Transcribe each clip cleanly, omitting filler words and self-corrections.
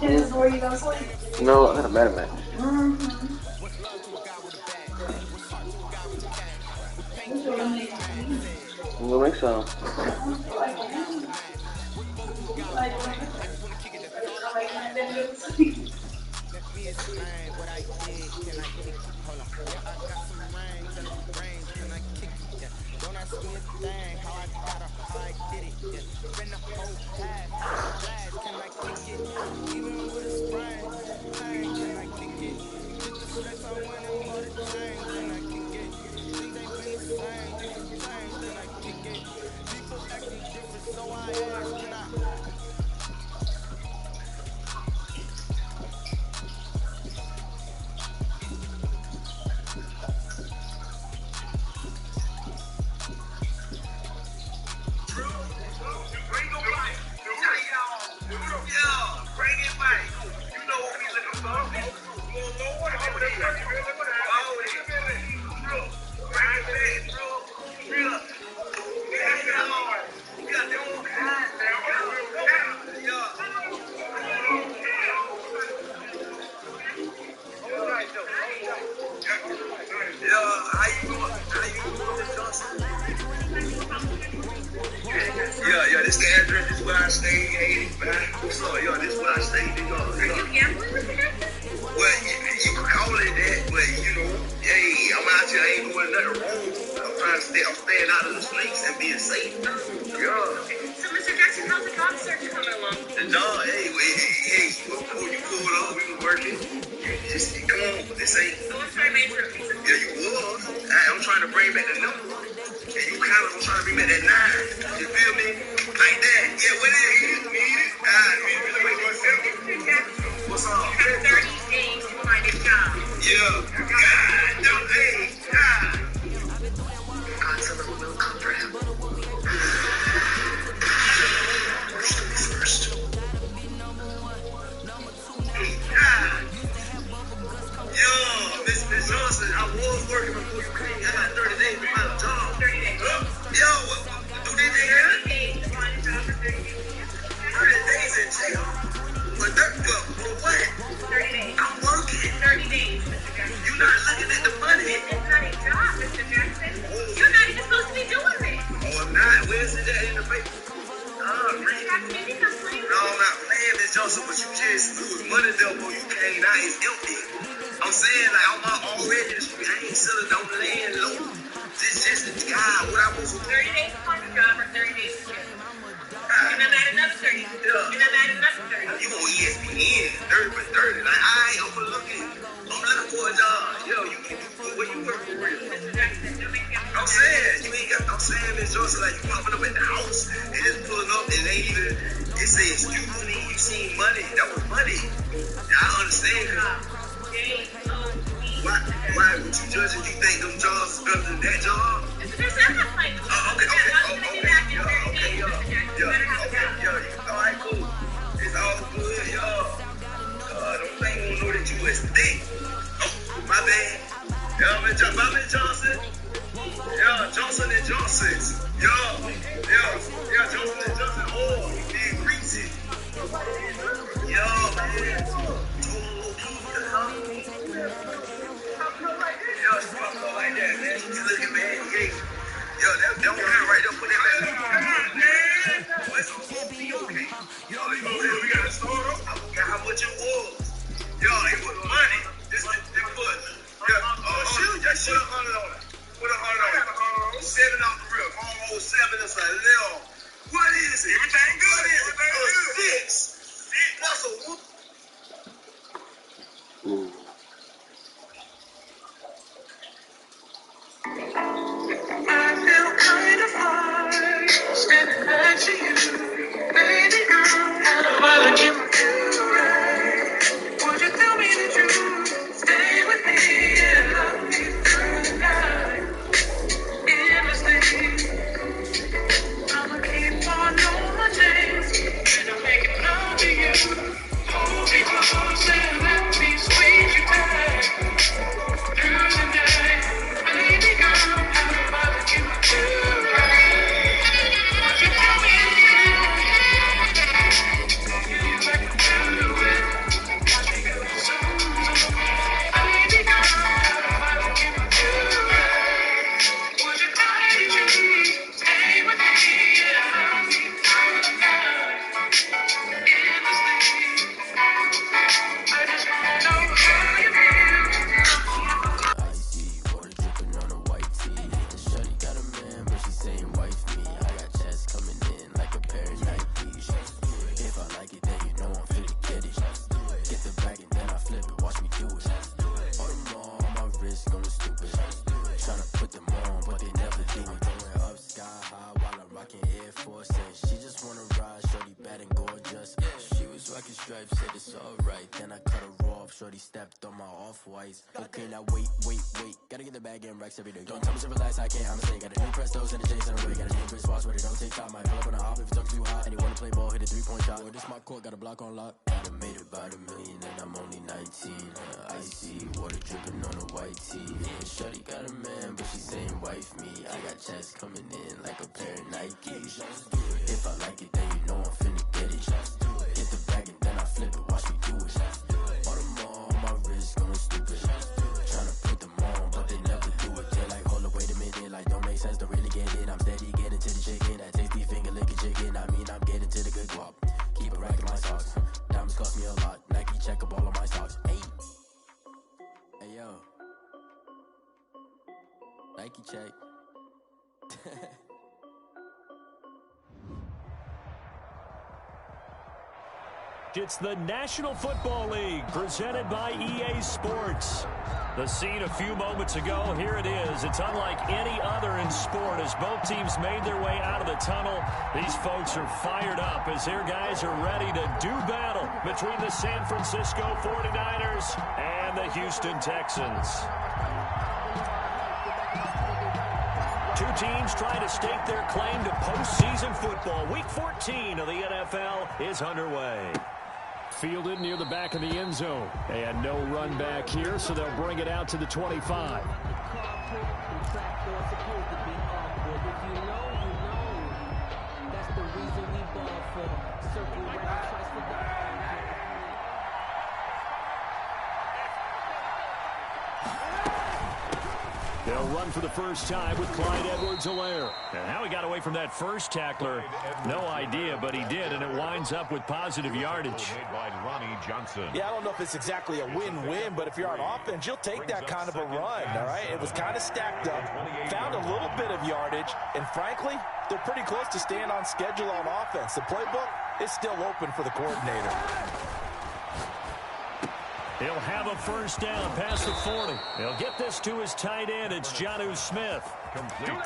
This is where you go sleep. No, I got a better match. We'll make some. Yeah, this the address, this is where I stay, 85. So, yo, this is where I stay, nigga. Are you gambling with the guy? Well, you can call it that, but, you know, hey, I'm out here, I ain't doing nothing wrong. I'm staying out of the streets and being safe. Yeah. So, Mr. Jackson, how's the job search coming along? The dog, hey, before you pulled up, we was working. Just, come on, this ain't. I was trying to make sure. Yeah, you was. I'm trying to bring back the number. And you kind of trying to bring back that 9. You feel me? Like that. Yeah, what it is, need it. Mr. Jackson, What's up? you have 30 days to find a job. Yeah. God, no, hey, God. God's a little will come for him. First. God. Yo, Miss Johnson, I was working before you came. I got 30 days to find a job. 30 days. Yo, do they hear it? 30 days to find a job for 30 days. 30 days in jail. For what? 30 days. I'm working. 30 days, Mr. Jackson. You're not looking at the money. It's not a job, Mr. Jackson. You're not even supposed to be doing this. Oh, I'm not. Where's it at in the paper? Mr. Jackson, you think I'm playing? No, I'm not playing, Miss Johnson, but you just was money devil. You came out, it's empty. I'm saying, like, I'm already in the street. I ain't selling no land low. This just, God, what I was 30 days to find a job or 30 days to jail. And I'm at another 30. And I'm at another 30. You on ESPN, 30 for 30. Like, I'm looking for a job. Yo, you can do where you work for real. Mr. Jackson, you make me I'm saying, I'm saying, Miss Johnson, like, you popping up at the house and just pulling up and they even, it says, excuse me, you seen money. That was money. Yeah, I understand. Why would you judge if you think them jobs is better than that job? Mr. Jackson, I'm not playing. All right, cool. It's all good, y'all. Don't think you know that you was thick. Oh, my bad. Yeah, my man Johnson. Yeah, Johnson and Johnson's. Yeah, Johnson and Johnson. Oh, he did greasy. Yeah, man. Yo, she popped up like that, man. She looking, man. Yo, that one right there, put that back. Man, what's okay? Yo, we got to start up. I forgot how much it was. Yo, it was money. This was. Yeah, just shoot $100 on it. Put $100 on it. 7 off the real. Almost 7. It's a little. What is it? Everything good? wrist going stupid. Tryna put them on, but they never do it. Going up sky high while I'm rocking Air Force. And she just wanna ride, shorty bad and gorgeous. She was rocking stripes, said it's alright. Then I cut her off, shorty stepped on my off-whites. Okay, now wait. Gotta get the bag and racks every day. Don't tell me to relax, I can't, I'm a got a new Prestos and a Jason away. Got a new Chris Foss where they don't take time. Might pull up on a hop if it's up too hot. And he wanna play ball, hit a 3-point shot. Well, this my court, got a block on lock. I made about $1 million and I'm only 19. Icy water dripping on a white tee. And shorty got a man, but she saying wife me. I got checks coming in like a pair of Nikes. If I like it, then you know I'm finna get it. Hit the bag and then I flip it, watch me do it. All them all on my wrist going stupid. Tryna put them on, but they never do it. They're like, hold up, wait a minute, like don't make sense, don't really get it. I'm steady getting to the chicken, that tasty finger licking chicken. I mean, I'm getting to the good guap. Keep a rack in my socks. Diamonds cost me a lot. Nike check up all of my stocks. Hey yo, Nike check. It's the National Football League presented by EA Sports. The scene a few moments ago, here it is. It's unlike any other in sport as both teams made their way out of the tunnel. These folks are fired up as their guys are ready to do battle between the San Francisco 49ers and the Houston Texans. Two teams trying to stake their claim to postseason football. Week 14 of the NFL is underway. Fielded near the back of the end zone. And no run back here, so they'll bring it out to the 25. They'll run for the first time with Clyde Edwards-Helaire. And how he got away from that first tackler, no idea, but he did, and it winds up with positive yardage. Yeah, I don't know if it's exactly a win-win, but if you're on offense, you'll take that kind of a run, all right? It was kind of stacked up, found a little bit of yardage, and frankly, they're pretty close to staying on schedule on offense. The playbook is still open for the coordinator. He'll have a first down past the 40. He'll get this to his tight end. It's Jonnu Smith.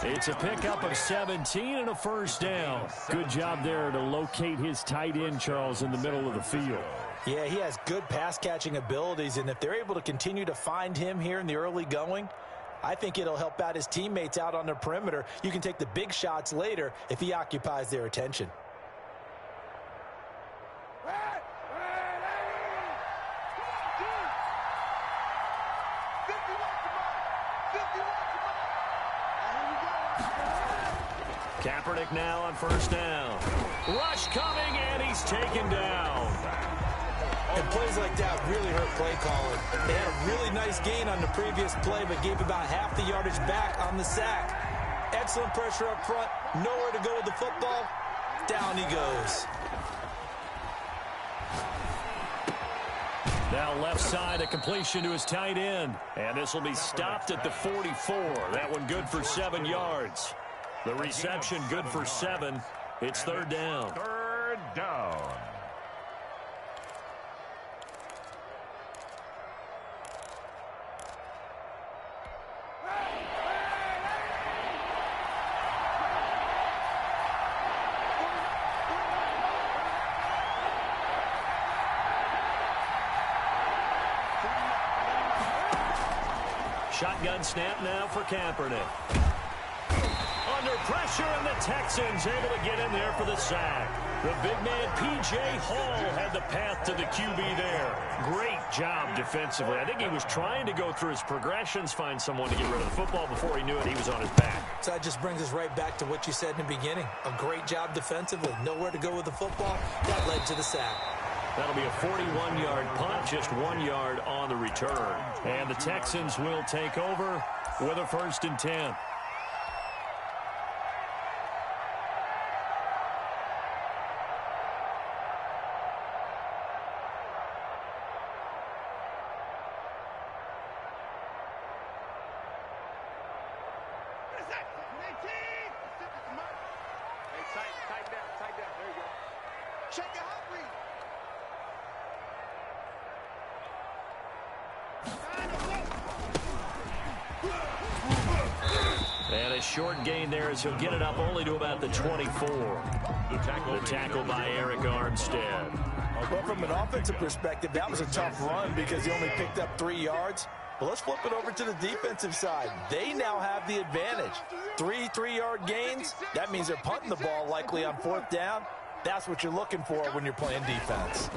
It's a pickup of 17 and a first down. Good job there to locate his tight end, Charles, in the middle of the field. Yeah, he has good pass-catching abilities, and if they're able to continue to find him here in the early going, I think it'll help out his teammates out on the perimeter. You can take the big shots later if he occupies their attention. Kaepernick now on first down. Rush coming, and he's taken down. And plays like that really hurt play calling. They had a really nice gain on the previous play, but gave about half the yardage back on the sack. Excellent pressure up front. Nowhere to go with the football. Down he goes. Now left side, a completion to his tight end. And this will be stopped at the 44. That one good for 7 yards. The reception good for 7. It's third down. Third down. Shotgun snap now for Kaepernick. Under pressure, and the Texans able to get in there for the sack. The big man, P.J. Hall, had the path to the QB there. Great job defensively. I think he was trying to go through his progressions, find someone to get rid of the football. Before he knew it, he was on his back. So that just brings us right back to what you said in the beginning. A great job defensively. Nowhere to go with the football. That led to the sack. That'll be a 41-yard punt, just 1 yard on the return. And the Texans will take over with a 1st and 10. short gain there as he'll get it up only to about the 24. The tackle by Eric Armstead. Well, from an offensive perspective, that was a tough run because he only picked up 3 yards. But let's flip it over to the defensive side. They now have the advantage. 3 3-yard gains. That means they're punting the ball likely on 4th down. That's what you're looking for when you're playing defense.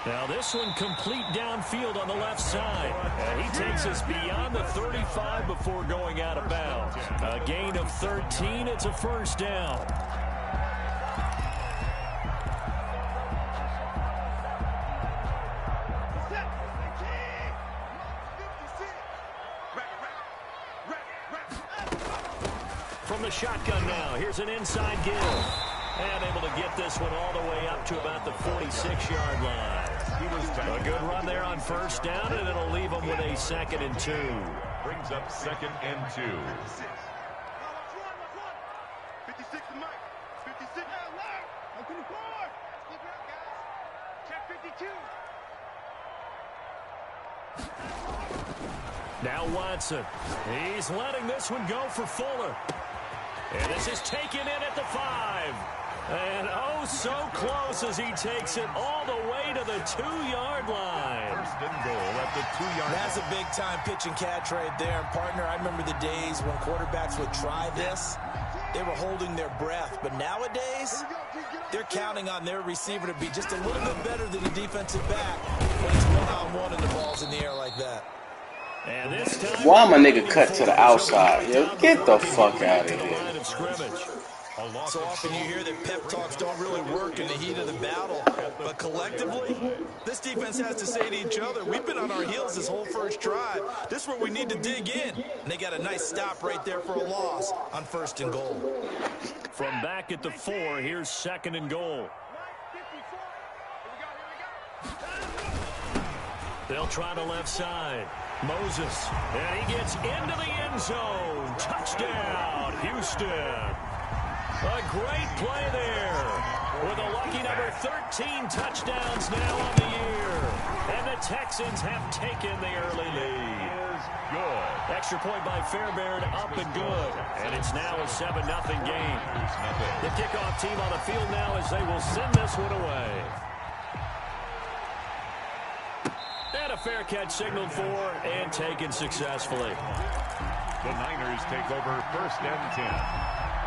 Now this one complete downfield on the left side. And he takes us beyond the 35 before going out of bounds. A gain of 13. It's a first down. From the shotgun now, here's an inside give. And able to get this one all the way up to about the 46-yard line. A good run there on first down, and it'll leave them with a 2nd and 2. Brings up 2nd and 2. 56 to Mike. 56. Open the board. Keep it up, guys. Check 52. Now Watson. He's letting this one go for Fuller. And this is taken in at the 5. And oh, so close as he takes it all the way to the 2-yard line. First and goal at the 2-yard line. That's a big-time pitch and catch right there. And, partner, I remember the days when quarterbacks would try this. They were holding their breath. But nowadays, they're counting on their receiver to be just a little bit better than the defensive back when it's one-on-one and the ball's in the air like that. And this time, why my nigga cut to the outside? Yo, get the fuck out of here. So often you hear that pep talks don't really work in the heat of the battle. But collectively, this defense has to say to each other, we've been on our heels this whole first drive. This is where we need to dig in. And they got a nice stop right there for a loss on 1st and goal. From back at the 4, here's 2nd and goal. They'll try the left side. Moses, and he gets into the end zone. Touchdown, Houston. A great play there with a lucky number 13 touchdowns now on the year. And the Texans have taken the early lead. Good. Extra point by Fairbairn, up and good. And it's now a 7-0 game. The kickoff team on the field now as they will send this one away. And a fair catch signaled for and taken successfully. The Niners take over 1st and 10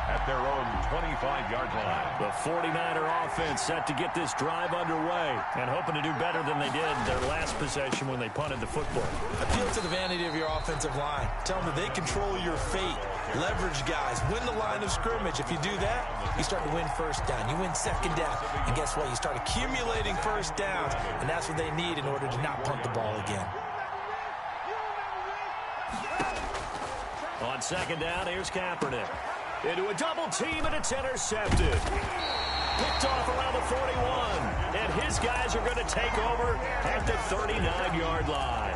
at their own 25-yard line. The 49er offense set to get this drive underway and hoping to do better than they did their last possession when they punted the football. Appeal to the vanity of your offensive line. Tell them that they control your fate. Leverage guys. Win the line of scrimmage. If you do that, you start to win 1st down. You win 2nd down. And guess what? You start accumulating 1st downs. And that's what they need in order to not punt the ball again. On 2nd down, here's Kaepernick. Into a double team, and it's intercepted. Picked off around the 41. And his guys are going to take over at the 39-yard line.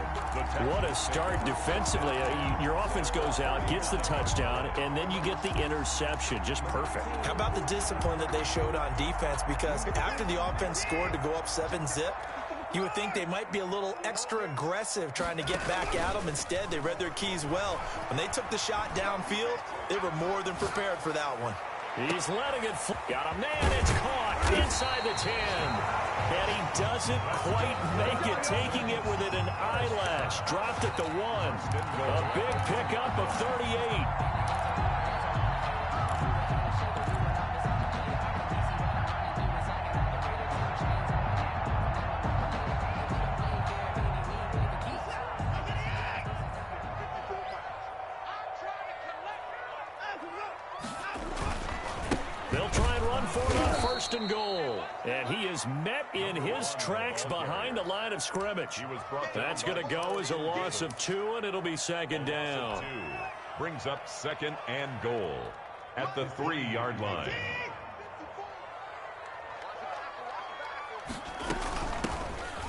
What a start defensively. Your offense goes out, gets the touchdown, and then you get the interception. Just perfect. How about the discipline that they showed on defense? Because after the offense scored to go up 7-zip, you would think they might be a little extra aggressive trying to get back at them. Instead, they read their keys well. When they took the shot downfield, they were more than prepared for that one. He's letting it fly. Got a man. It's caught inside the 10. And he doesn't quite make it, taking it within an eyelash. Dropped at the 1. A big pickup of 38. They'll try and run for it on 1st and goal. And he is met in his tracks behind the line of scrimmage. That's going to go as a loss of 2, and it'll be 2nd down. Brings up 2nd and goal at the 3-yard line.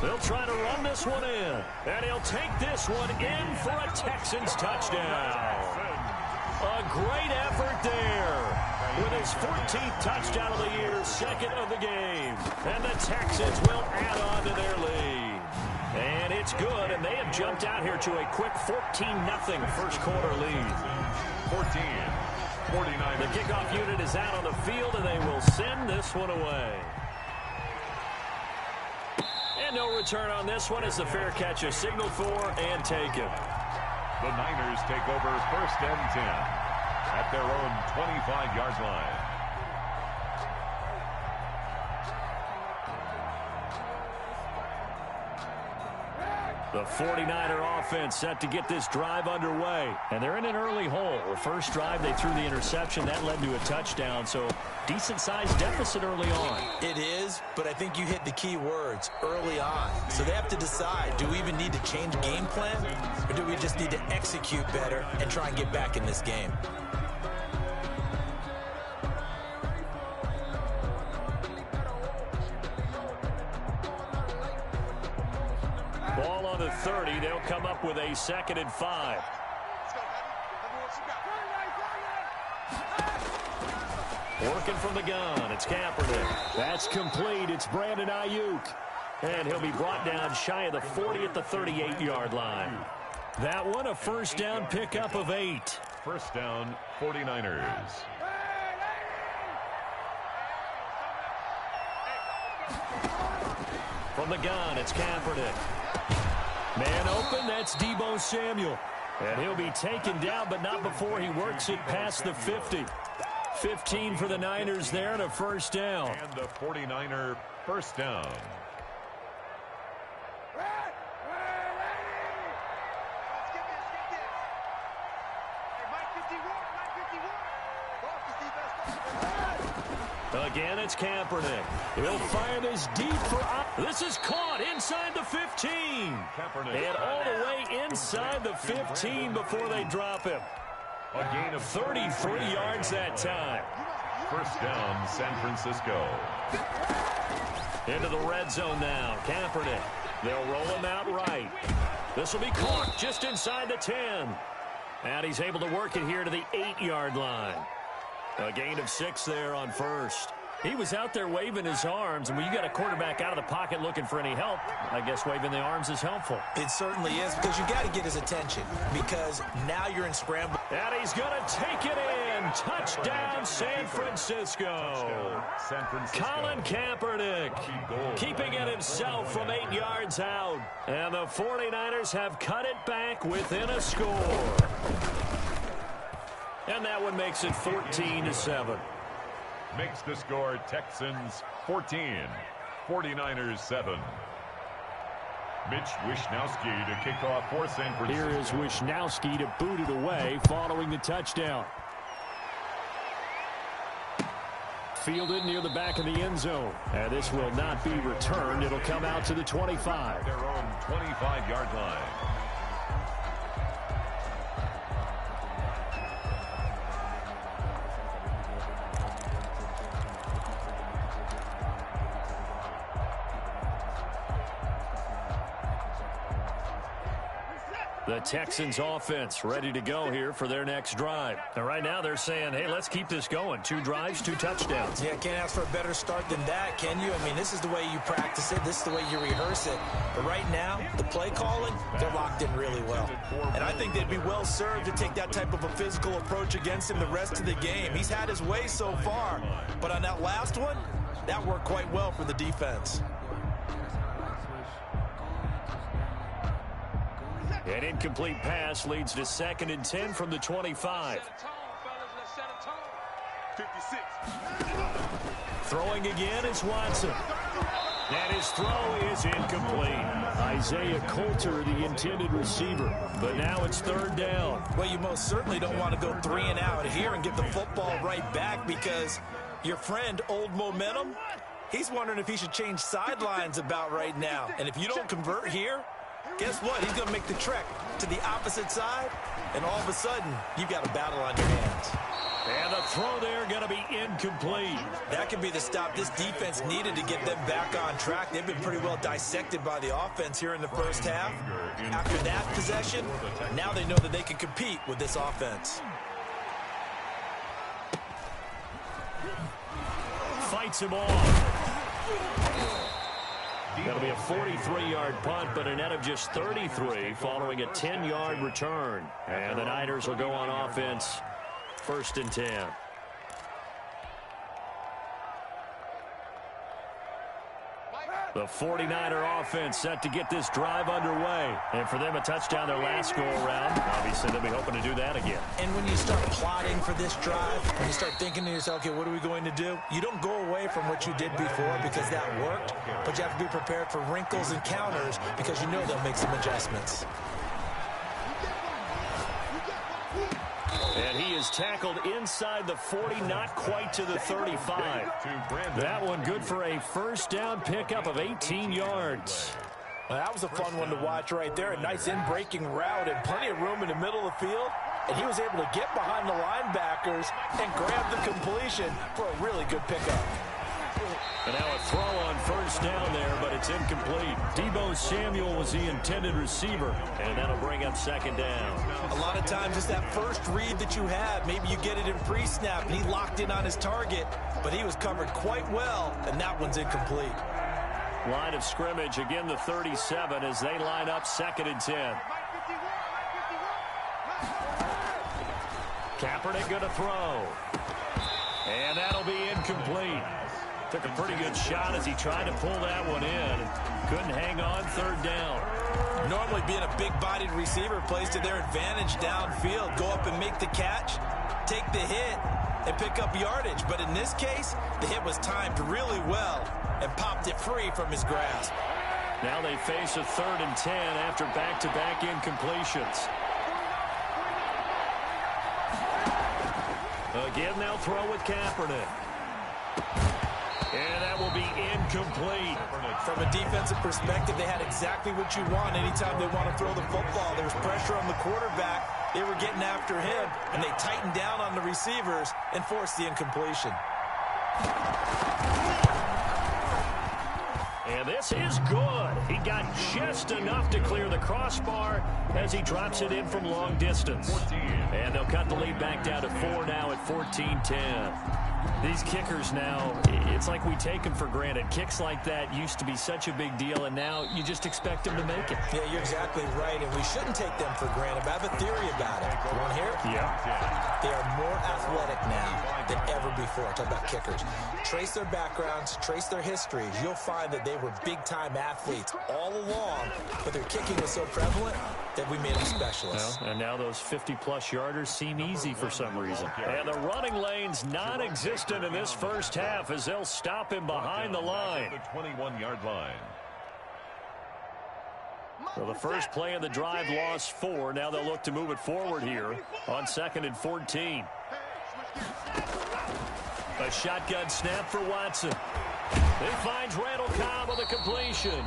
They'll try to run this one in. And he'll take this one in for a Texans touchdown. A great effort there. With his 14th touchdown of the year, 2nd of the game. And the Texans will add on to their lead. And it's good, and they have jumped out here to a quick 14-0 first quarter lead. 49. The kickoff unit is out on the field, and they will send this one away. And no return on this one as the fair catch is signaled for and taken. The Niners take over 1st and 10 at their own 25-yard line. The 49er offense set to get this drive underway. And they're in an early hole. The first drive, they threw the interception. That led to a touchdown. So decent-sized deficit early on. It is, but I think you hit the key words, early on. So they have to decide, do we even need to change game plan? Or do we just need to execute better and try and get back in this game? Ball on the 30. They'll come up with a 2nd and 5. Working from the gun. It's Kaepernick. That's complete. It's Brandon Ayuk. And he'll be brought down shy of the 40 at the 38-yard line. That one, a first down pickup of 8. First down, 49ers. From the gun, it's Kaepernick. Man open, that's Deebo Samuel. And he'll be taken down, but not before he works it past the 50. 15 for the Niners there and a first down. And the 49er first down. Again, it's Kaepernick. He'll fire this deep for... This is caught inside the 15. Kaepernick. And all the way inside the 15 before they drop him. A gain of 33 yards that time. First down, San Francisco. Into the red zone now. Kaepernick. They'll roll him out right. This will be caught just inside the 10. And he's able to work it here to the 8-yard line. A gain of 6 there on first. He was out there waving his arms, and when you got a quarterback out of the pocket looking for any help, I guess waving the arms is helpful. It certainly is, because you got to get his attention, because now you're in scramble. And he's going to take it in. Touchdown, San Francisco. Colin Kaepernick keeping it himself from 8 yards out. And the 49ers have cut it back within a score. And that one makes it 14-7. Makes the score Texans 14, 49ers 7. Mitch Wishnowsky to kick off for San Francisco. Here is Wishnowsky to boot it away following the touchdown. Fielded near the back of the end zone. And this will not be returned. It'll come out to the 25. Their own 25-yard line. The Texans offense ready to go here for their next drive. And right now they're saying, hey, let's keep this going. 2 drives, 2 touchdowns. Yeah, can't ask for a better start than that, can you? I mean, this is the way you practice it. This is the way you rehearse it. But right now, the play calling, they're locked in really well. And I think they'd be well served to take that type of a physical approach against him the rest of the game. He's had his way so far. But on that last one, that worked quite well for the defense. An incomplete pass leads to 2nd and 10 from the 25. Throwing again is Watson. And his throw is incomplete. Isaiah Coulter, the intended receiver. But now it's 3rd down. Well, you most certainly don't want to go 3 and out here and get the football right back, because your friend, Old Momentum, he's wondering if he should change sidelines about right now. And if you don't convert here, guess what? He's going to make the trek to the opposite side, and all of a sudden, you've got a battle on your hands. And the throw there going to be incomplete. That could be the stop this defense needed to get them back on track. They've been pretty well dissected by the offense here in the first half. After that possession, now they know that they can compete with this offense. Fights him off. That'll be a 43-yard punt, but a net of just 33 following a 10-yard return. And the Niners will go on offense, 1st and 10. The 49er offense set to get this drive underway. And for them, a touchdown their last go-around. Obviously, they'll be hoping to do that again. And when you start plotting for this drive, when you start thinking to yourself, okay, what are we going to do? You don't go away from what you did before because that worked, but you have to be prepared for wrinkles and counters because you know they'll make some adjustments. And he is tackled inside the 40, not quite to the 35. That one good for a 1st down pickup of 18 yards. Well, that was a fun one to watch right there. A nice in-breaking route and plenty of room in the middle of the field. And he was able to get behind the linebackers and grab the completion for a really good pickup. And now a throw on 1st down there, but it's incomplete. Deebo Samuel was the intended receiver, and that'll bring up 2nd down. A lot of times it's that first read that you have. Maybe you get it in pre-snap, and he locked in on his target, but he was covered quite well, and that one's incomplete. Line of scrimmage, again the 37 as they line up 2nd and 10. Kaepernick going to throw. And that'll be incomplete. Took a pretty good shot as he tried to pull that one in. Couldn't hang on 3rd down. Normally being a big-bodied receiver plays to their advantage downfield. Go up and make the catch, take the hit, and pick up yardage. But in this case, the hit was timed really well and popped it free from his grasp. Now they face a 3rd and 10 after back-to-back incompletions. Again, they'll throw with Kaepernick. And that will be incomplete. From a defensive perspective, they had exactly what you want anytime they want to throw the football. There was pressure on the quarterback. They were getting after him, and they tightened down on the receivers and forced the incompletion. And this is good. He got just enough to clear the crossbar as he drops it in from long distance. And they'll cut the lead back down to 4 now at 14-10. These kickers now, it's like we take them for granted. Kicks like that used to be such a big deal, and now you just expect them to make it. Yeah, you're exactly right, and we shouldn't take them for granted. But I have a theory about it. You want to hear it? Yeah. They are more athletic now than ever before. Talk about kickers. Trace their backgrounds, trace their histories. You'll find that they were big-time athletes all along, but their kicking was so prevalent that we made them specialists. Well, and now those 50-plus yarders seem easy for some reason. And the running lane's non-existent in this first half as they'll stop him behind the line. The 21-yard line. Well, the first play of the drive lost 4. Now they'll look to move it forward here on 2nd and 14. A shotgun snap for Watson. He finds Randall Cobb on the completion.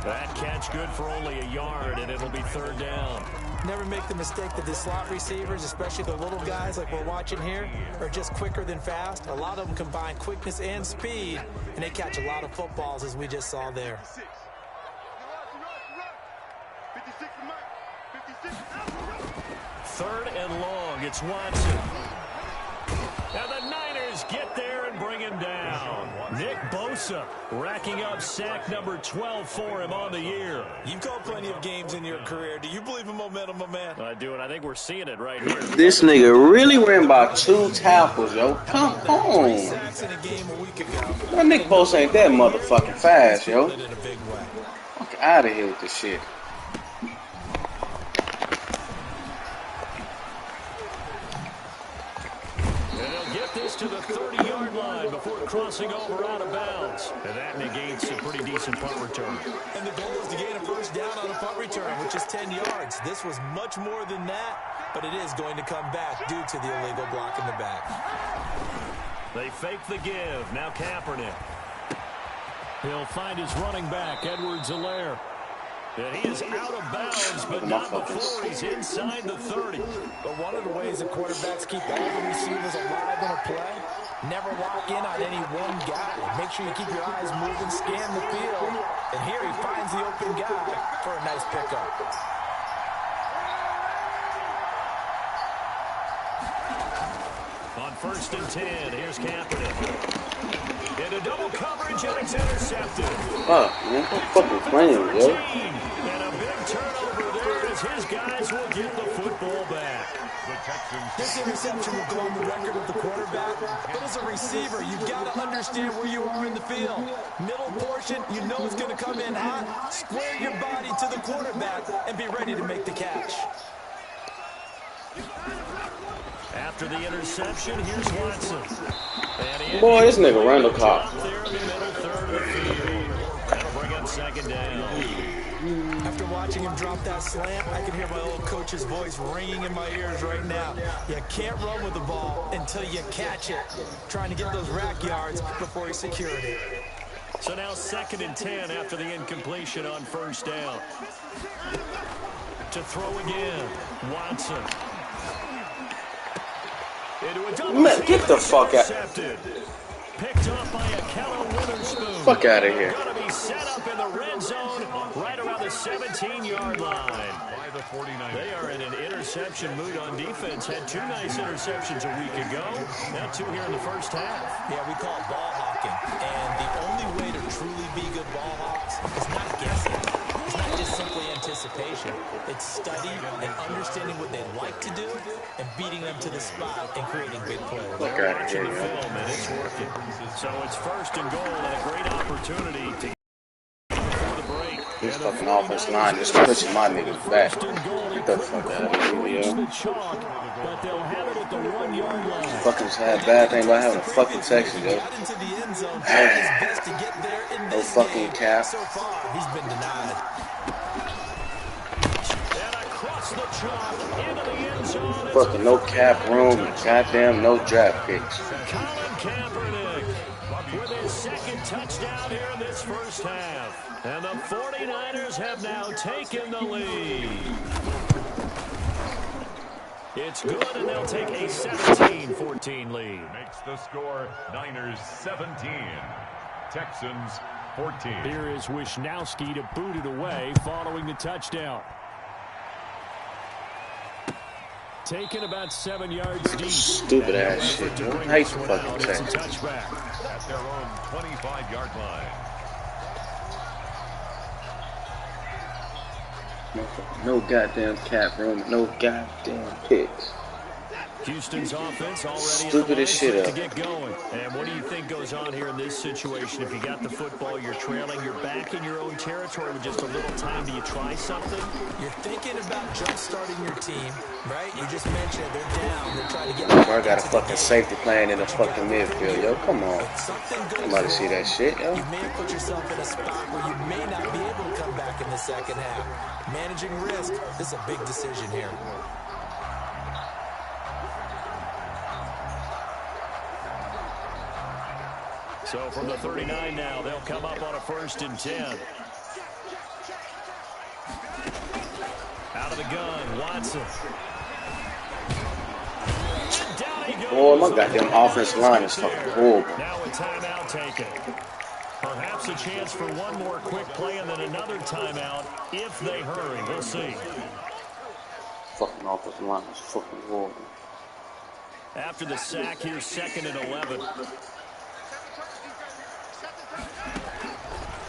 That catch good for only a yard, and it'll be 3rd down. Never make the mistake that the slot receivers, especially the little guys like we're watching here, are just quicker than fast. A lot of them combine quickness and speed, and they catch a lot of footballs, as we just saw there. 3rd and long. It's Watson. And the Niners get there and bring him down. Nick Bosa racking up sack number 12 for him on the year. You've called plenty of games in your career. Do you believe in momentum, my man? I do, and I think we're seeing it right here. This nigga really ran by 2 tackles, yo. Come on. That Nick Bosa ain't that motherfucking fast, yo. Fuck out of here with this shit. To the 30-yard line before crossing over out of bounds. And that negates a pretty decent punt return. And the goal is to gain a 1st down on a punt return, which is 10 yards. This was much more than that, but it is going to come back due to the illegal block in the back. They fake the give. Now Kaepernick. He'll find his running back, Edwards-Helaire. And he is out of bounds, but not before he's inside the 30. But one of the ways that quarterbacks keep all the receivers alive in a play, never lock in on any one guy. Make sure you keep your eyes moving, scan the field. And here he finds the open guy for a nice pickup. On first and 10. Here's Kaepernick. In a double coverage, and it's intercepted. Fuck, man. I'm fucking playing, yo. And a big turnover there as his guys will get the football back. This interception will go on the record of the quarterback, but as a receiver, you've got to understand where you are in the field. Middle portion, you know it's going to come in hot. Square your body to the quarterback and be ready to make the catch. After the interception, here's Watson. Boy, this nigga run the clock. There in the middle third of the field. That'll bring up second down. After watching him drop that slant, I can hear my old coach's voice ringing in my ears right now. You can't run with the ball until you catch it. Trying to get those rack yards before he secured it. So now second and 10 after the incompletion on first down. To throw again, Watson. Man, get the fuck out. Picked up by a Keller Witherspoon. Fuck out of here. Going to be set up in the red zone right around the 17-yard line. They are in an interception mood on defense. Had two nice interceptions a week ago. Now two here in the first half. Yeah, we call it ball hawking. And the only way to truly be good ball hawks is not guessing. It's not just simply anticipation. It's study and understanding what they like to do and beating them to the spot and creating big plays. They're watching the film, and it's working. So it's first and goal and a great opportunity to get before the break. This fucking offensive line just pushing my niggas back. Get the fuck out of here, yo. But they'll have it at the 1 yard line. Fucking sad bad thing about having a fucking Texas, yo. No fucking cap. So far, he's been denied. And across the chalk into the end zone. Fucking no cap room, goddamn no draft picks. Colin Kaepernick with his second touchdown here in this first half. And the 49ers have now taken the lead. It's good, and they'll take a 17-14 lead. Makes the score Niners 17, Texans 14. Here is Wishnowski to boot it away following the touchdown. Taken about 7 yards deep. Stupid ass shit, yo. I hate the fucking Texans. At their own 25-yard line. No goddamn cap room, no goddamn picks. Houston's offense already Stupid as shit to get going. And what do you think goes on here in this situation? If you got the football, you're trailing, you're back in your own territory with just a little time. Do you try something? You're thinking about jump-starting your team, right? You just mentioned they're down. They're trying to get Bro, I got a fucking safety playing in the fucking midfield, yo. Come on. Somebody see that shit, yo. You may have put yourself in a spot where you may not be able to come back in the second half. Managing risk, this is a big decision here. So from the 39 now, they'll come up on a first and 10. Out of the gun, Watson. Down he goes. Boy, my goddamn offensive line is fucking horrible. Now a timeout taken. Perhaps a chance for one more quick play and then another timeout if they hurry. We'll see. Fucking offensive line is fucking horrible. After the sack, here's second and 11.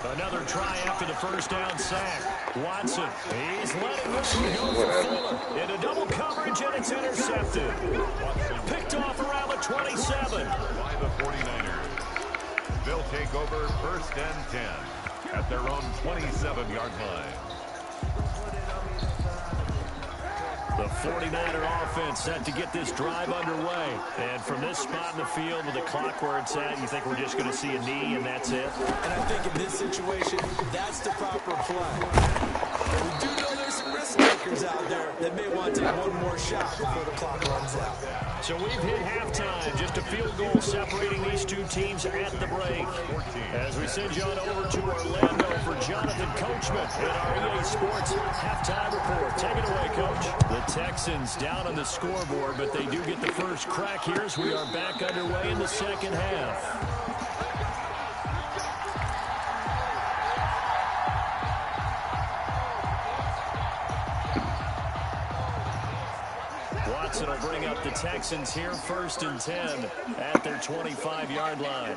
Another try after the first down sack. Watson, he's letting this one go for Fuller. Into double coverage, and it's intercepted. Picked off around the 27. By the 49ers. They'll take over first and 10 at their own 27-yard line. The 49er offense set to get this drive underway. And from this spot in the field with the clock where it's at, you think we're just going to see a knee and that's it? And I think in this situation, that's the proper play. We do know there's some risk takers out there that may want to take one more shot before the clock runs out. So we've hit halftime. Just a field goal separating these two teams at the break. As we send you on over to Orlando for Jonathan Coachman at our EA Sports halftime report. Take it away, Coach. The Texans down on the scoreboard, but they do get the first crack here as we are back underway in the second half. Watson will bring up the Texans here, 1st and 10 at their 25-yard line.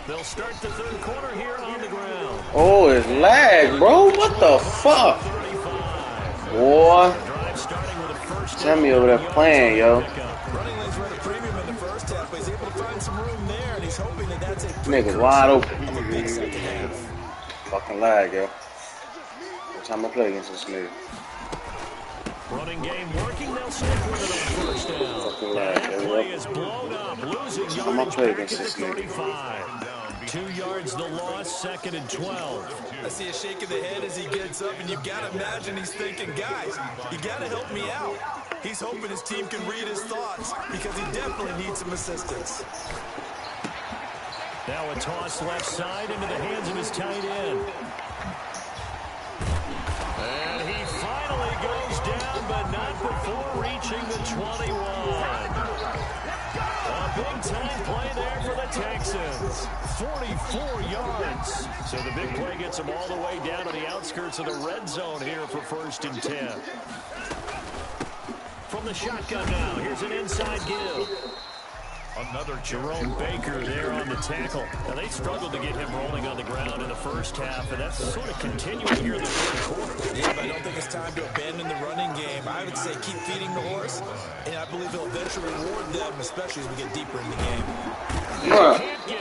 They'll start the 3rd quarter here on the ground. Oh, it's lag, bro. What the fuck? Boy. Send me over there playing, yo. Running lanes were at a premium in the first half, but he's able to find some room there, and he's hoping that that's a Niggas wide open. big second half. Fucking lag, yo. What time I play against this nigga? Running game working, they'll stick with it on 1st down. Fucking lag, That yo. play is blown up, losing How I yardage play back at against the this nigga? 35. 2 yards the loss, 2nd and 12. I see a shake of the head as he gets up, and you got to imagine he's thinking, guys, you got to help me out. He's hoping his team can read his thoughts because he definitely needs some assistance. Now a toss left side into the hands of his tight end. And he finally goes down, but not before reaching the 21. A big-time play there for the Texans. 44 yards. So the big play gets them all the way down to the outskirts of the red zone here for 1st and 10. From the shotgun now, here's an inside give. Another Jerome Baker there on the tackle. Now, they struggled to get him rolling on the ground in the first half, and that's sort of continuing here in the 3rd quarter. Yeah, but I don't think it's time to abandon the running game. I would say keep feeding the horse, and I believe he'll eventually reward them, especially as we get deeper in the game. Bruh,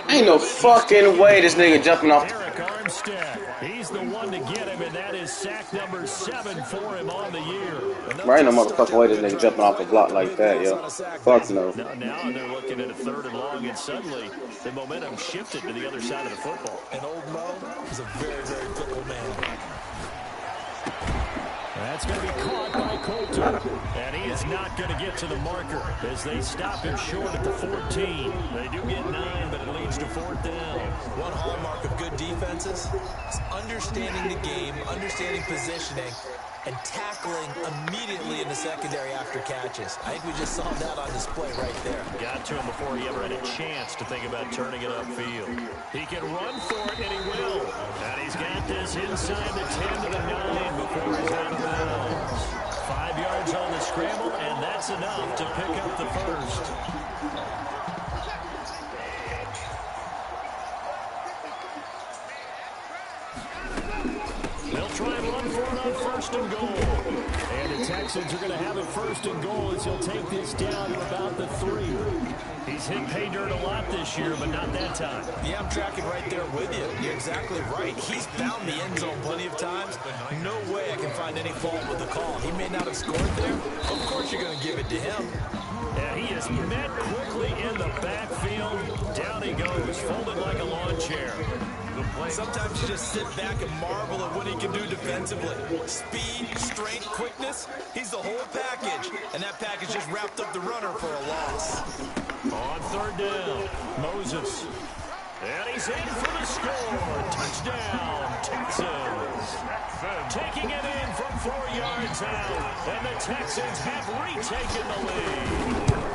ain't no fucking way this nigga jumping off. Eric Armstead, he's the one to get him, and that is sack number 7 for him on the year. Right, ain't no motherfucking way this nigga jumping off a block like that, yo. Fuck no. Now they're looking at a 3rd and long, and suddenly the momentum shifted to the other side of the football. And old Mo is a very, very fickle man. That's going to be caught by Colton. And he is not going to get to the marker as they stop him short at the 14. They do get 9, but it leads to 4th down. One hallmark of good defenses is understanding the game, understanding positioning, and tackling immediately in the secondary after catches. I think we just saw that on display right there. Got to him before he ever had a chance to think about turning it upfield. He can run for it, and he will. And he's got this inside the 10 to the 9 before he's out of bounds. 5 yards on the scramble, and that's enough to pick up the 1st. They'll try and run for it on 1st and goal. And the Texans are going to have it 1st and goal as he'll take this down to about the 3. He's hit pay dirt a lot this year, but not that time. Yeah, I'm tracking right there with you. You're exactly right. He's found the end zone plenty of times. No way I can find any fault with the call. He may not have scored there. Of course you're going to give it to him. And he is met quickly in the backfield. Down he goes, folded like a lawn chair. Sometimes you just sit back and marvel at what he can do defensively. Speed, strength, quickness, he's the whole package. And that package just wrapped up the runner for a loss. On 3rd down, Moses. And he's in for the score. Touchdown, Texans. Taking it in from 4 yards out. And the Texans have retaken the lead.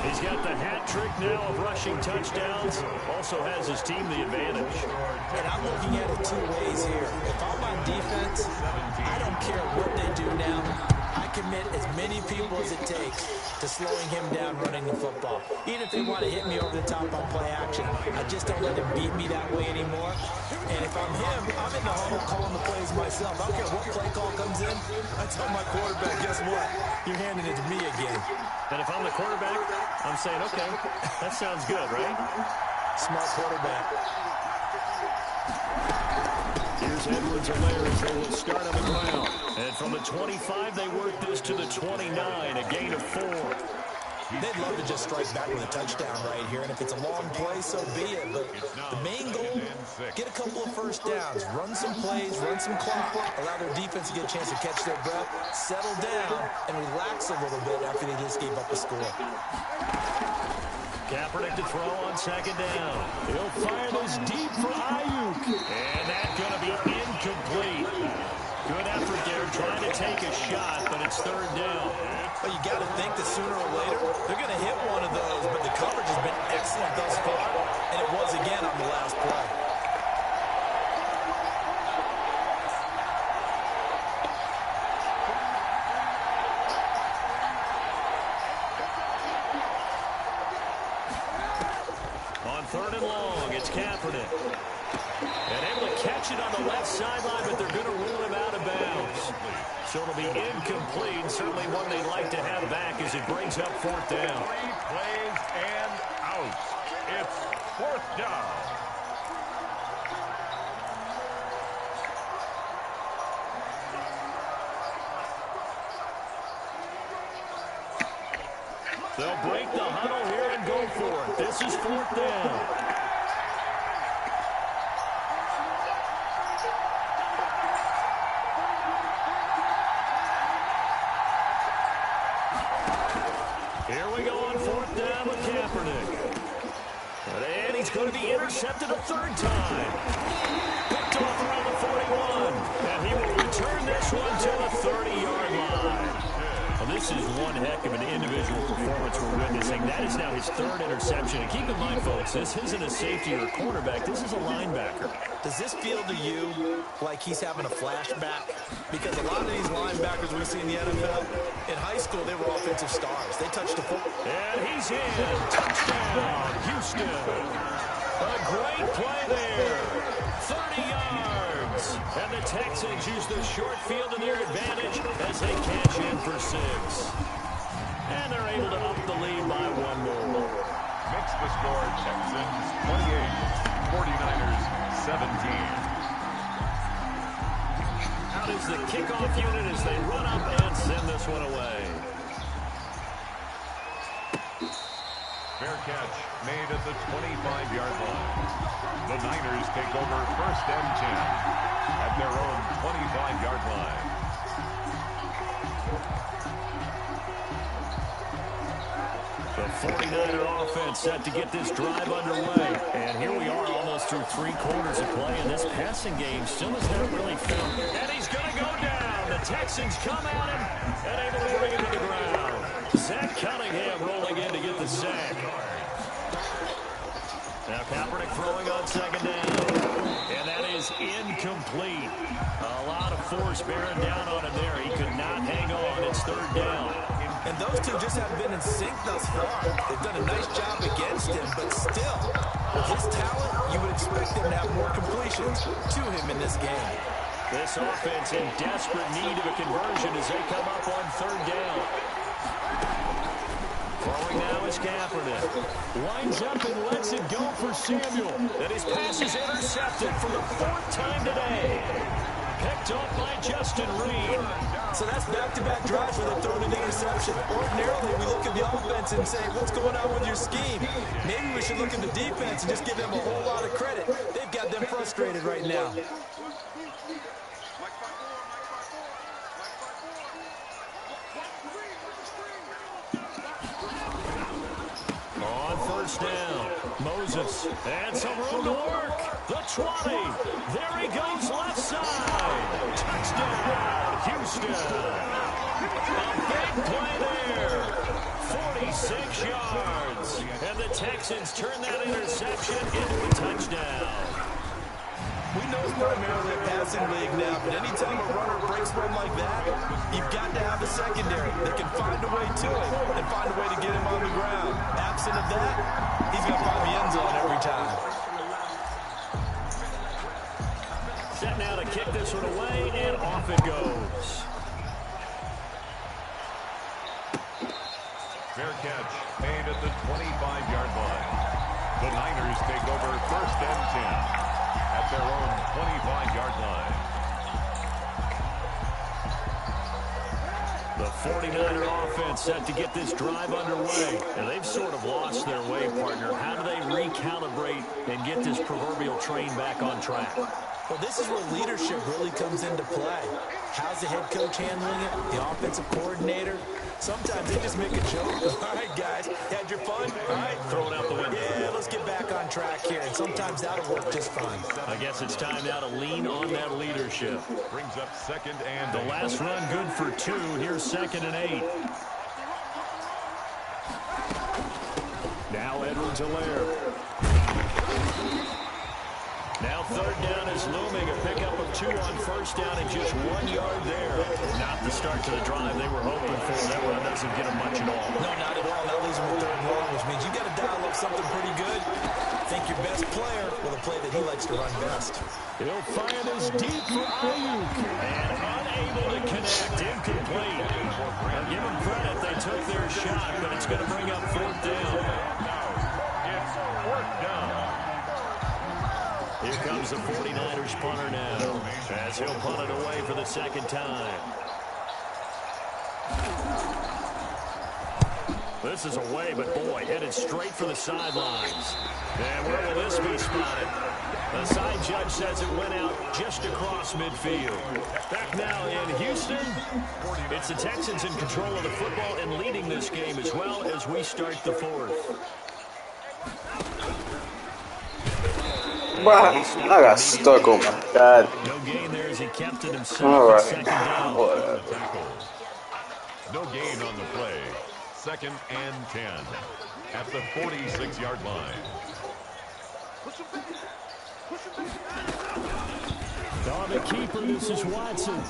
He's got the hat trick now of rushing touchdowns. Also has his team the advantage. And I'm looking at it 2 ways here. If I'm on defense, I don't care what they do now. I commit as many people as it takes to slowing him down running the football. Even if they want to hit me over the top on play action, I just don't let him beat me that way anymore. And if I'm him, I'm in the huddle calling the plays myself. I don't care what play call comes in. I tell my quarterback, guess what? You're handing it to me again. And if I'm the quarterback, I'm saying, okay, that sounds good, right? Smart quarterback. Here's Edwards-Helaire as they will start on the ground. And from the 25, they work this to the 29, a gain of 4. They'd love to just strike back with a touchdown right here, and if it's a long play, so be it. But the main goal, get a couple of 1st downs, run some plays, run some clock, allow their defense to get a chance to catch their breath, settle down, and relax a little bit after they just gave up a score. Kaepernick to throw on 2nd down. He'll fire this deep for Ayuk. And that's going to be incomplete. Good effort there, trying to take a shot, but it's 3rd down. Well, you got to think that sooner or later, they're going to hit one of those, but the coverage has been excellent thus far, and it was again on the last play. Kaepernick. And able to catch it on the left sideline, but they're going to rule him out of bounds. So it'll be incomplete, certainly one they'd like to have back as it brings up 4th down. 3 plays and out. It's 4th down. They'll break the huddle here and go for it. This is 4th down. Here we go on 4th down with Kaepernick. And he's going to be intercepted a 3rd time. Picked off around the 41. And he will return this one to the 30-yard line. Well, this is one heck of an individual performance we're witnessing. That is now his 3rd interception. And keep in mind, folks, this isn't a safety or a cornerback. This is a linebacker. Does this feel to you like he's having a flashback? Because a lot of these linebackers we see in the NFL, in high school, they were offensive stars. They touched the football. And he's in. Touchdown, Houston. A great play there. 30 yards. And the Texans use the short field to their advantage as they cash in for 6. And they're able to up the lead by 1 more. Makes the score Texans 28, 49ers 17. Out is the kickoff unit as they run up and send this one away. Fair catch made at the 25-yard line. The Niners take over 1st and 10 at their own 25-yard line. The 49er offense set to get this drive underway. And here we are almost through 3 quarters of play, and this passing game still has not really found. And he's going to go down. The Texans come at him and able to bring him to the ground. Zach Cunningham rolling in to get the sack. Now Kaepernick throwing on 2nd down. And that is incomplete. A lot of force bearing down on him there. He could not hang on. It's 3rd down. And those two just haven't been in sync thus far. They've done a nice job against him, but still, with his talent, you would expect them to have more completions to him in this game. This offense in desperate need of a conversion as they come up on 3rd down. Throwing now is Kaepernick. Winds up and lets it go for Samuel. And his pass is intercepted for the 4th time today. Picked off by Justin Reed. So that's back-to-back drives where they're throwing an interception. Ordinarily, we look at the offense and say, what's going on with your scheme? Maybe we should look at the defense and just give them a whole lot of credit. They've got them frustrated right now. On 1st down, Moses, and some room to work. The 20, there he goes left side. Touchdown, Houston. A big play there. 46 yards. And the Texans turn that interception into a touchdown. We know it's primarily a passing league now, but anytime a runner breaks one like that, you've got to have a secondary that can find a way to him and find a way to get him on the ground. Absent of that, he's going to find the end zone every time. Set now to kick this one away, and off it goes. Fair catch made at the 25-yard line. The Niners take over 1st and 10 at their own 25-yard line. The 49er offense set to get this drive underway. And they've sort of lost their way, partner. How do they recalibrate and get this proverbial train back on track? Well, this is where leadership really comes into play. How's the head coach handling it? The offensive coordinator? Sometimes they just make a joke. All right, guys, had your fun? All right, throw it out the window. Yeah, let's get back on track here. And sometimes that'll work just fine. I guess it's time now to lean on that leadership. Brings up 2nd and 8. The last run good for 2. Here's 2nd and 8. Now Edwards-Helaire. Now 3rd down is looming. A pickup of 2 on 1st down and just 1 yard there. Not the start to the drive they were hoping for. That run doesn't get them much at all. No, not at all. That leaves them with 3rd and long, which means you've got to dial up something pretty good. Think your best player with a play that he likes to run best. He'll fire this deep for Ayuk. And unable to connect. Incomplete. I'll give them credit. They took their shot, but it's going to bring up 4th down. It's 4th down. Here comes the 49ers punter now, as he'll punt it away for the 2nd time. This is away, but boy, headed straight for the sidelines. And where will this be spotted? The side judge says it went out just across midfield. Back now in Houston, it's the Texans in control of the football and leading this game as well as we start the 4th. Bruh, I got stuck on my god. No gain there as he kept it himself. All right. 2nd down. No gain on the play. 2nd and 10 at the 46-yard line. On the keeper, this is Watson.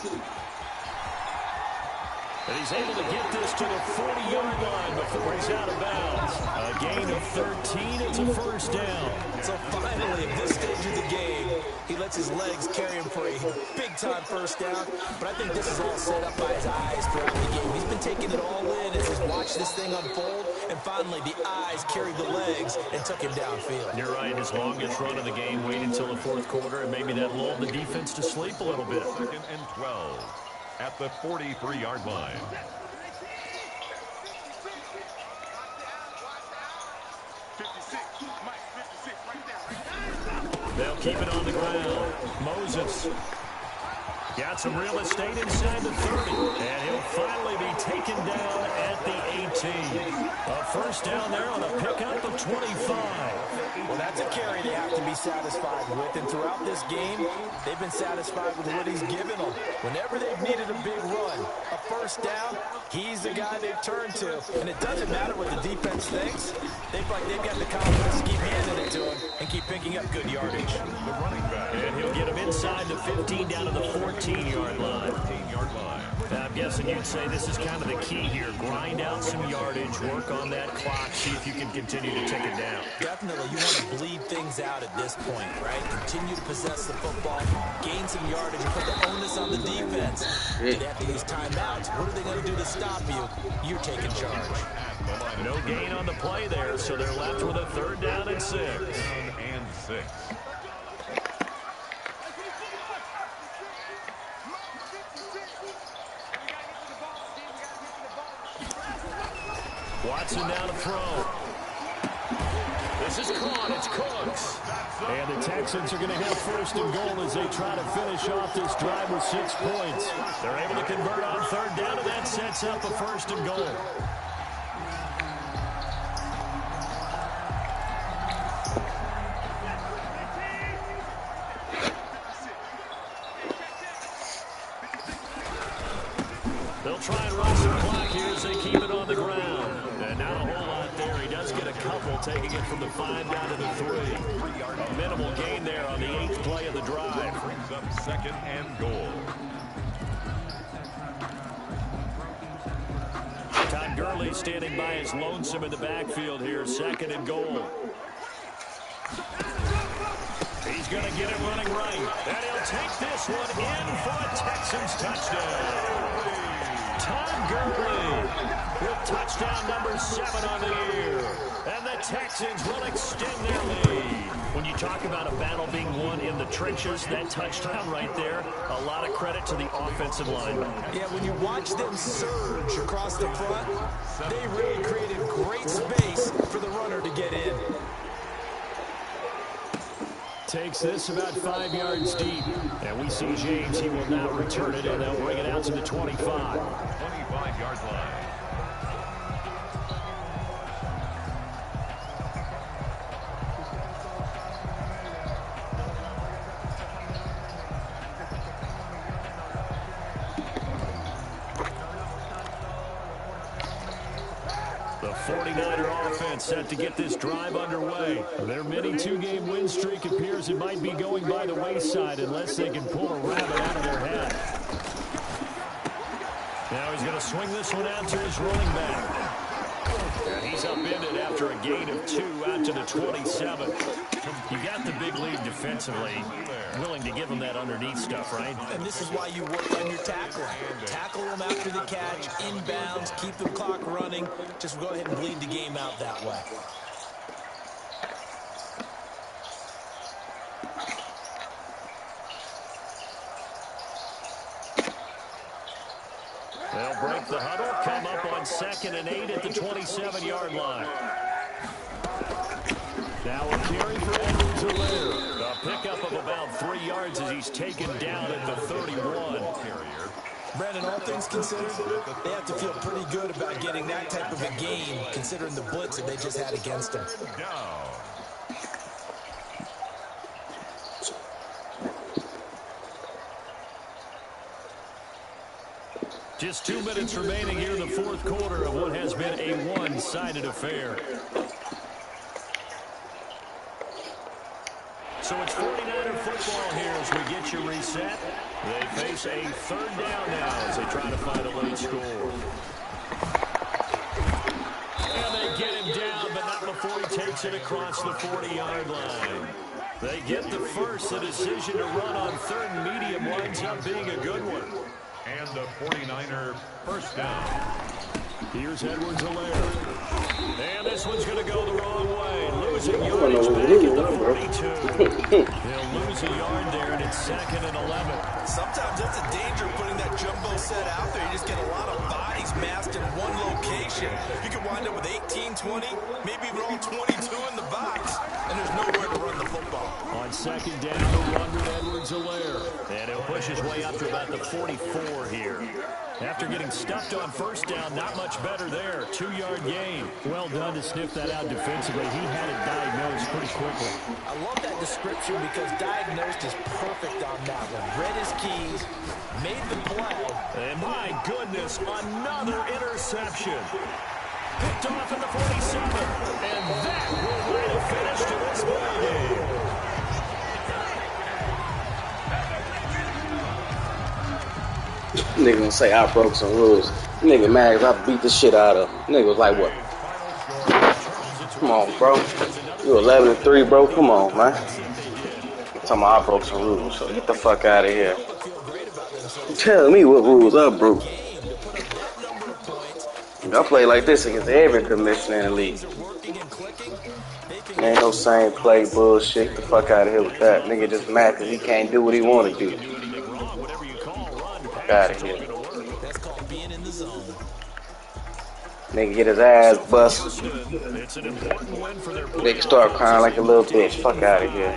And he's able to get this to the 40-yard line before he's out of bounds. A gain of 13. It's a 1st down. So finally, at this stage of the game, he lets his legs carry him for a big-time 1st down. But I think this is all set up by his eyes throughout the game. He's been taking it all in as he's watched this thing unfold. And finally, the eyes carried the legs and took him downfield. You're right. His longest run of the game waited until the 4th quarter, and maybe that lulled the defense to sleep a little bit. 2nd and 12 at the 43-yard line. They'll keep it on the ground. Moses got some real estate inside the 30. And he'll finally be taken down at the 18. A 1st down there on a pickup of 25. Well, that's a carry they have to be satisfied with. And throughout this game, they've been satisfied with what he's given them. Whenever they've needed a big run, a 1st down, he's the guy they've turned to. And it doesn't matter what the defense thinks. They've got the confidence to keep handing it to him and keep picking up good yardage. The running back. And he'll get him inside the 15 down to the 14-yard line. 14-yard line. I'm guessing you'd say this is kind of the key here. Grind out some yardage, work on that clock, see if you can continue to take it down. Definitely, you want to bleed things out at this point, right? Continue to possess the football, gain some yardage, and put the onus on the defense. Do they have to use timeouts? What are they going to do to stop you? You're taking charge. No gain on the play there, so they're left with a 3rd down and 6. 3rd and 6. Watson down to throw. This is caught. It's Cooks. And the Texans are going to have 1st and goal as they try to finish off this drive with 6 points. They're able to convert on 3rd down, and that sets up a 1st and goal. They'll try and run some clock here as they keep it on the ground. And not a whole lot there. He does get a couple, taking it from the 5 down to the 3. A minimal gain there on the 8th play of the drive. Brings up 2nd and goal. Todd Gurley standing by his lonesome in the backfield here. 2nd and goal. He's going to get it running right. And he'll take this one in for a Texans touchdown. Todd Gurley with touchdown number 7 on the year. And the Texans will extend their lead. When you talk about a battle being won in the trenches, that touchdown right there, a lot of credit to the offensive line. Yeah, when you watch them surge across the front, they really created great space for the runner to get in. Takes this about 5 yards deep. And we see James. He will now return it, and they'll bring it out to the 25. 25-yard line. The 49er offense set to get this drive underway. Their mini 2-game win streak appears it might be going by the wayside unless they can pull a rabbit out of their hat. Now he's going to swing this one out to his running back. And he's upended after a gain of 2 out to the 27. You got the big lead defensively. Willing to give him that underneath stuff, right? And this is why you work on your tackling. Tackle them after the catch, inbounds, keep the clock running. Just go ahead and bleed the game out that way. They'll break the huddle, come up on 2nd and 8 at the 27-yard line. Now a carry for Edwards-Helaire. A pickup of about 3 yards as he's taken down at the 31. Brandon, all things considered, they have to feel pretty good about getting that type of a game, considering the blitz that they just had against them. Just 2 minutes remaining here in the 4th quarter of what has been a one-sided affair. So it's 49er football here as we get you reset. They face a 3rd down now as they try to find a late score. And they get him down, but not before he takes it across the 40-yard line. They get the first. The decision to run on 3rd and medium winds up being a good one. And the 49er first down. Here's Edwards-Helaire. And this one's going to go the wrong way. Losing yardage back at the 42. They'll lose a yard there, and it's 2nd and 11. Sometimes that's a danger of putting that jumbo set out there. You just get a lot of bodies massed in one location. You could wind up with 18, 20, maybe even all 22 in the box, and there's nowhere to run the football. On 2nd down, the run with Edwards-Helaire. And he'll push his way up to about the 44 here. After getting stuffed on 1st down, not much better there. 2-yard gain. Well done to sniff that out defensively. He had it diagnosed pretty quickly. I love that description because diagnosed is perfect on that one. Read his keys, made the play. And my goodness, another interception. Picked off at the 47. And that will write a finish to this ball game. Nigga gonna say I broke some rules. Nigga mad 'cause I beat the shit out of him. Nigga was like, what? Come on, bro. You 11-3, bro. Come on, man. I'm talking about I broke some rules. So get the fuck out of here. Tell me what rules I broke. I play like this against every commissioner in the league. Ain't no same play bullshit. Get the fuck out of here with that. Nigga just mad 'cause he can't do what he want to do. Out of here. Nigga get his ass busted. Nigga start crying like a little bitch. Fuck out of here.